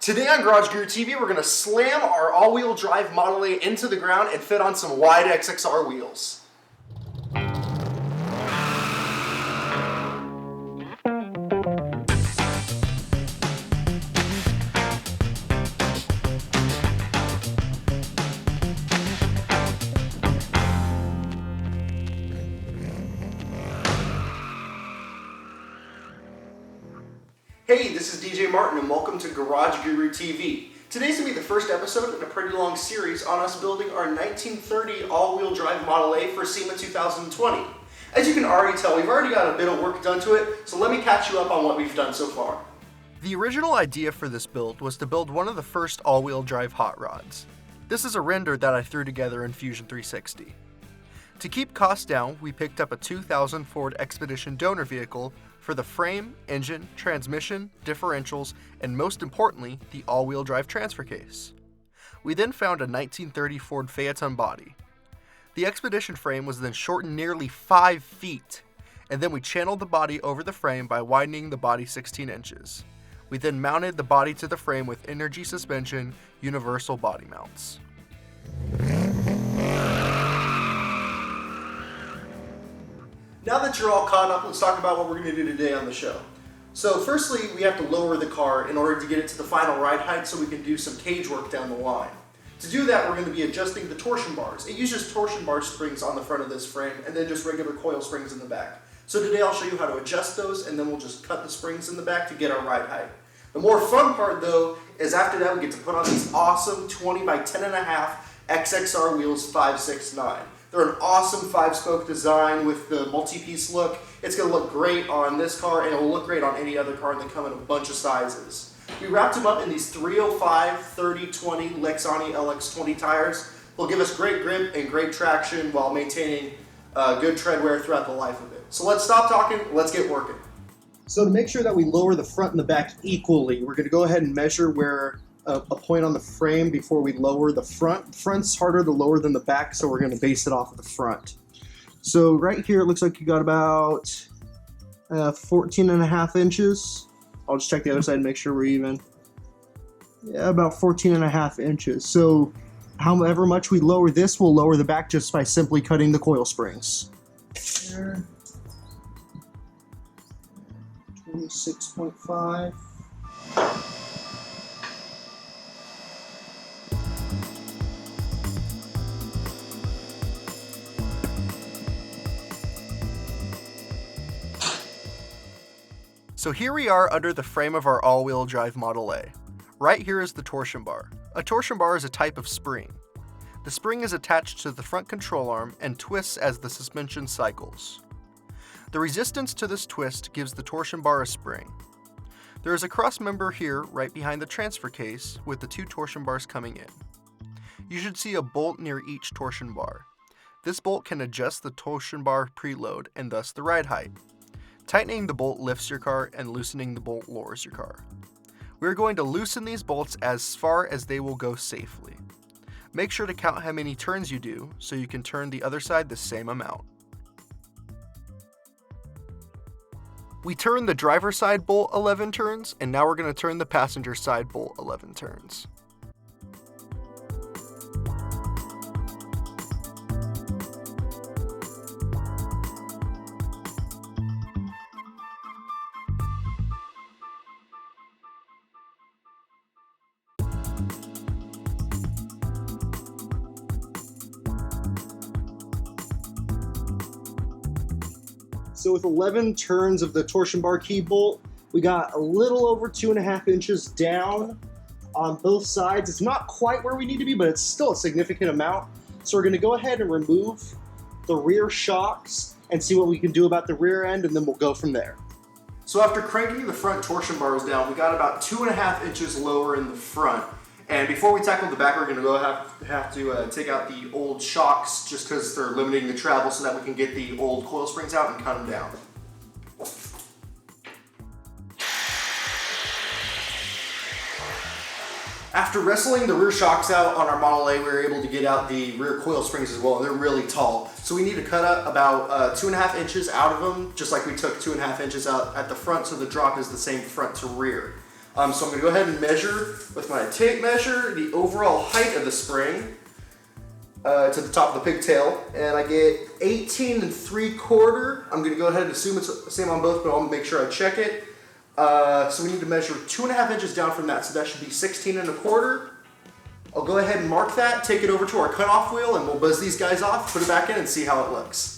Today on GarageGuruTV, we're going to slam our all-wheel drive Model A into the ground and fit on some wide XXR wheels. Hey, this is DJ Martin and welcome to GarageGuruTV. Today's going to be the first episode in a pretty long series on us building our 1930 all-wheel drive Model A for SEMA 2020. As you can already tell, we've already got a bit of work done to it, so let me catch you up on what we've done so far. The original idea for this build was to build one of the first all-wheel drive hot rods. This is a render that I threw together in Fusion 360. To keep costs down, we picked up a 2000 Ford Expedition donor vehicle for the frame, engine, transmission, differentials, and most importantly, the all-wheel drive transfer case. We then found a 1930 Ford Phaeton body. The Expedition frame was then shortened nearly 5 feet, and then we channeled the body over the frame by widening the body 16 inches. We then mounted the body to the frame with Energy Suspension universal body mounts. Now that you're all caught up, let's talk about what we're going to do today on the show. So firstly, we have to lower the car in order to get it to the final ride height so we can do some cage work down the line. To do that, we're going to be adjusting the torsion bars. It uses torsion bar springs on the front of this frame and then just regular coil springs in the back. So today I'll show you how to adjust those and then we'll just cut the springs in the back to get our ride height. The more fun part though is after that we get to put on these awesome 20 by 10.5 XXR Wheels 569. They're an awesome 5-spoke design with the multi-piece look. It's going to look great on this car and it will look great on any other car, and they come in a bunch of sizes. We wrapped them up in these 305 30/20 Lexani LX20 tires. They'll give us great grip and great traction while maintaining good tread wear throughout the life of it. So let's stop talking, let's get working. So to make sure that we lower the front and the back equally, we're going to go ahead and measure where a point on the frame before we lower the front. The front's harder to lower than the back, so we're going to base it off of the front. So right here, it looks like you got about 14.5 inches. I'll just check the other side and make sure we're even. Yeah, about 14.5 inches. So however much we lower this, we'll lower the back just by simply cutting the coil springs. 26.5. So here we are under the frame of our all-wheel drive Model A. Right here is the torsion bar. A torsion bar is a type of spring. The spring is attached to the front control arm and twists as the suspension cycles. The resistance to this twist gives the torsion bar a spring. There is a cross member here right behind the transfer case with the 2 torsion bars coming in. You should see a bolt near each torsion bar. This bolt can adjust the torsion bar preload and thus the ride height. Tightening the bolt lifts your car and loosening the bolt lowers your car. We are going to loosen these bolts as far as they will go safely. Make sure to count how many turns you do so you can turn the other side the same amount. We turned the driver's side bolt 11 turns, and now we're going to turn the passenger side bolt 11 turns. So with 11 turns of the torsion bar key bolt, we got a little over 2.5 inches down on both sides. It's not quite where we need to be, but it's still a significant amount. So we're going to go ahead and remove the rear shocks and see what we can do about the rear end, and then we'll go from there. So after cranking the front torsion bars down, we got about 2.5 inches lower in the front. And before we tackle the back, we're going to go have to take out the old shocks just because they're limiting the travel so that we can get the old coil springs out and cut them down. After wrestling the rear shocks out on our Model A, we were able to get out the rear coil springs as well. They're really tall. So we need to cut up about 2.5 inches out of them, just like we took 2.5 inches out at the front, so the drop is the same front to rear. So I'm going to go ahead and measure with my tape measure the overall height of the spring to the top of the pigtail, and I get 18 3/4. I'm going to go ahead and assume it's the same on both, but I'll make sure I check it. So we need to measure 2.5 inches down from that, so that should be 16 1/4. I'll go ahead and mark that, take it over to our cutoff wheel, and we'll buzz these guys off, put it back in, and see how it looks.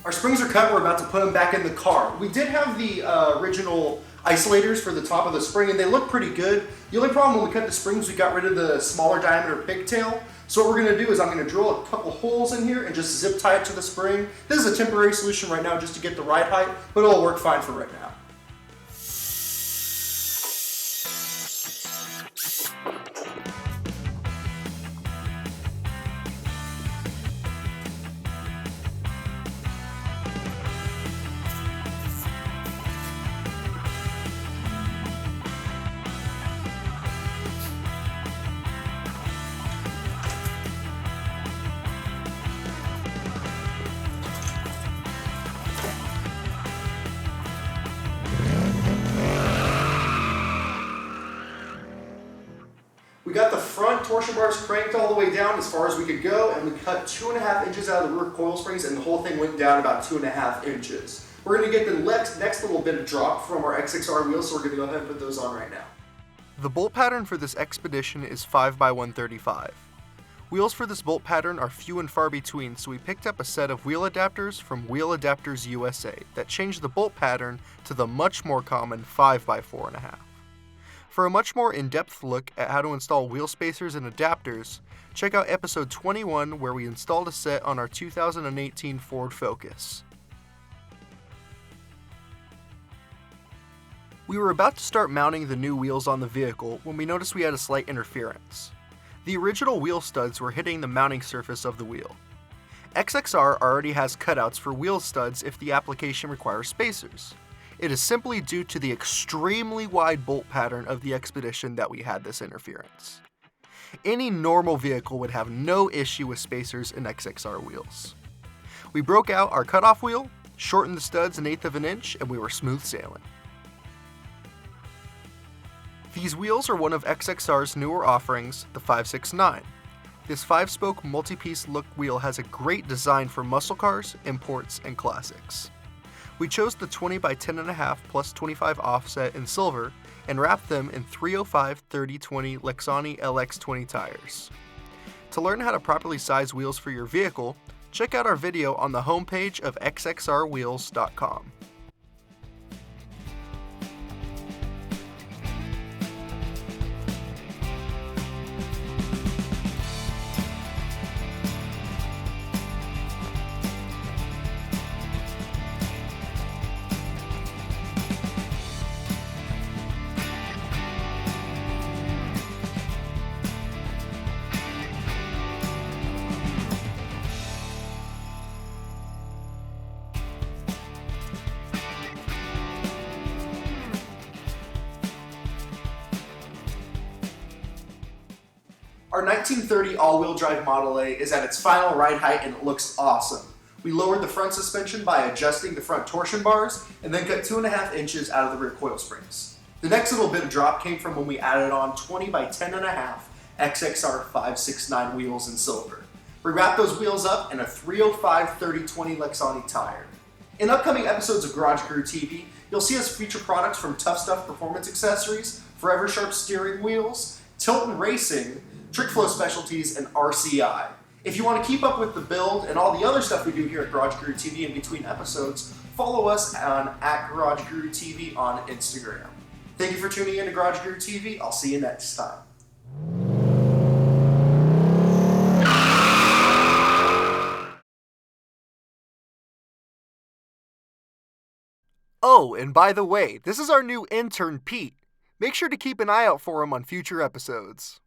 Our springs are cut, we're about to put them back in the car. We did have the original isolators for the top of the spring, and they look pretty good. The only problem when we cut the springs, we got rid of the smaller diameter pigtail. So what we're gonna do is I'm gonna drill a couple holes in here and just zip tie it to the spring. This is a temporary solution right now just to get the ride height, but it'll work fine for right now. We got the front torsion bars cranked all the way down as far as we could go, and we cut 2.5 inches out of the rear coil springs, and the whole thing went down about 2.5 inches. We're going to get the next little bit of drop from our XXR wheels, so we're going to go ahead and put those on right now. The bolt pattern for this Expedition is 5x135. Wheels for this bolt pattern are few and far between, so we picked up a set of wheel adapters from Wheel Adapters USA that changed the bolt pattern to the much more common 5x4.5. For a much more in-depth look at how to install wheel spacers and adapters, check out episode 21 where we installed a set on our 2018 Ford Focus. We were about to start mounting the new wheels on the vehicle when we noticed we had a slight interference. The original wheel studs were hitting the mounting surface of the wheel. XXR already has cutouts for wheel studs if the application requires spacers. It is simply due to the extremely wide bolt pattern of the Expedition that we had this interference. Any normal vehicle would have no issue with spacers in XXR wheels. We broke out our cutoff wheel, shortened the studs 1/8 of an inch, and we were smooth sailing. These wheels are one of XXR's newer offerings, the 569. This 5-spoke multi-piece look wheel has a great design for muscle cars, imports, and classics. We chose the 20x10.5 plus 25 offset in silver and wrapped them in 305/30/20 Lexani LX20 tires. To learn how to properly size wheels for your vehicle, check out our video on the homepage of XXRWheels.com. Our 1930 all-wheel drive Model A is at its final ride height and it looks awesome. We lowered the front suspension by adjusting the front torsion bars and then cut 2.5 inches out of the rear coil springs. The next little bit of drop came from when we added on 20x10.5 XXR 569 wheels in silver. We wrapped those wheels up in a 305/30/20 Lexani tire. In upcoming episodes of GarageGuruTV, you'll see us feature products from Tough Stuff Performance Accessories, Forever Sharp Steering Wheels, Tilton Racing, Trick Flow Specialties, and RCI. If you want to keep up with the build and all the other stuff we do here at GarageGuruTV in between episodes, follow us on @GarageGuruTV on Instagram. Thank you for tuning in to GarageGuruTV. I'll see you next time. Oh, and by the way, this is our new intern, Pete. Make sure to keep an eye out for him on future episodes.